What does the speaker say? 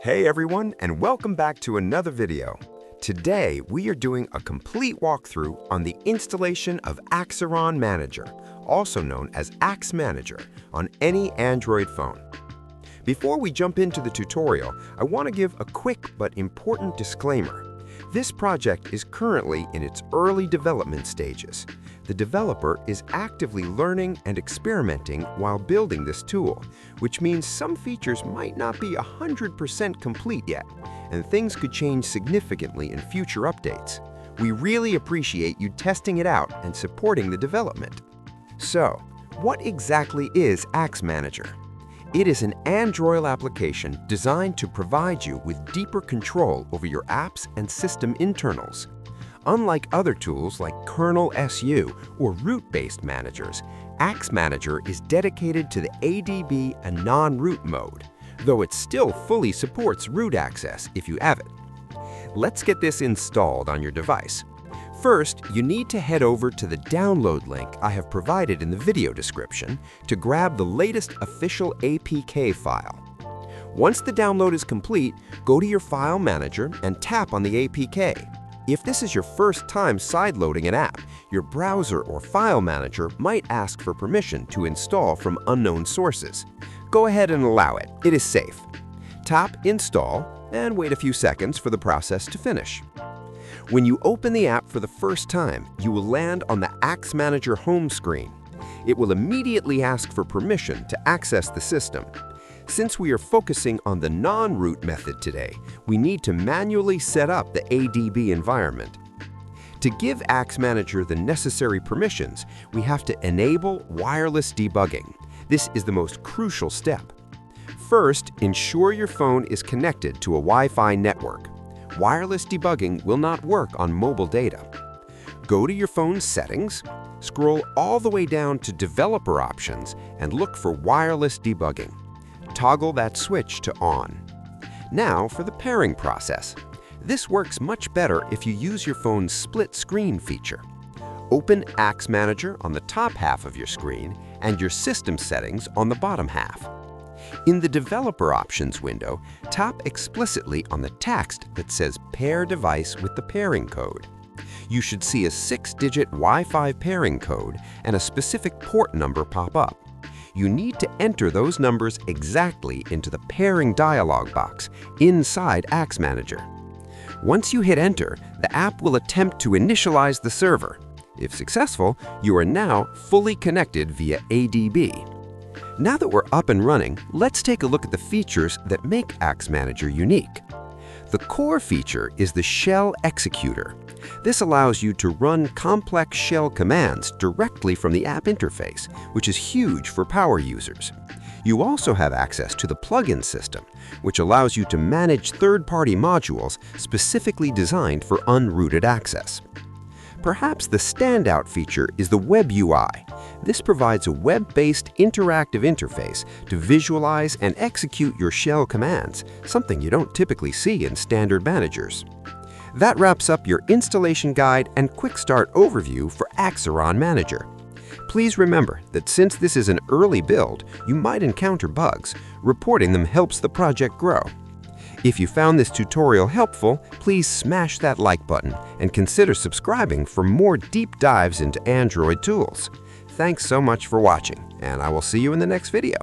Hey everyone, and welcome back to another video. Today, we are doing a complete walkthrough on the installation of Axeron Manager, also known as AxManager, on any Android phone. Before we jump into the tutorial, I want to give a quick but important disclaimer. This project is currently in its early development stages. The developer is actively learning and experimenting while building this tool, which means some features might not be 100% complete yet, and things could change significantly in future updates. We really appreciate you testing it out and supporting the development. So, what exactly is AxManager? It is an Android application designed to provide you with deeper control over your apps and system internals. Unlike other tools like kernel SU or root-based managers, AxManager is dedicated to the ADB and non-root mode, though it still fully supports root access if you have it. Let's get this installed on your device. First, you need to head over to the download link I have provided in the video description to grab the latest official APK file. Once the download is complete, go to your File Manager and tap on the APK. If this is your first time sideloading an app, your browser or File Manager might ask for permission to install from unknown sources. Go ahead and allow it. It is safe. Tap Install and wait a few seconds for the process to finish. When you open the app for the first time, you will land on the AxManager home screen. It will immediately ask for permission to access the system. Since we are focusing on the non-root method today, we need to manually set up the ADB environment. To give AxManager the necessary permissions, we have to enable wireless debugging. This is the most crucial step. First, ensure your phone is connected to a Wi-Fi network. Wireless debugging will not work on mobile data. Go to your phone's settings, scroll all the way down to Developer Options, and look for Wireless Debugging. Toggle that switch to on. Now for the pairing process. This works much better if you use your phone's split screen feature. Open AxManager on the top half of your screen and your system settings on the bottom half. In the Developer Options window, tap explicitly on the text that says Pair Device with the pairing code. You should see a 6-digit Wi-Fi pairing code and a specific port number pop up. You need to enter those numbers exactly into the pairing dialog box inside AxManager. Once you hit Enter, the app will attempt to initialize the server. If successful, you are now fully connected via ADB. Now that we're up and running, let's take a look at the features that make AxManager unique. The core feature is the Shell Executor. This allows you to run complex shell commands directly from the app interface, which is huge for power users. You also have access to the plugin system, which allows you to manage third-party modules specifically designed for unrooted access. Perhaps the standout feature is the WebUI. This provides a web-based interactive interface to visualize and execute your shell commands, something you don't typically see in standard managers. That wraps up your installation guide and quick start overview for Axeron Manager. Please remember that since this is an early build, you might encounter bugs. Reporting them helps the project grow. If you found this tutorial helpful, please smash that like button and consider subscribing for more deep dives into Android tools. Thanks so much for watching, and I will see you in the next video.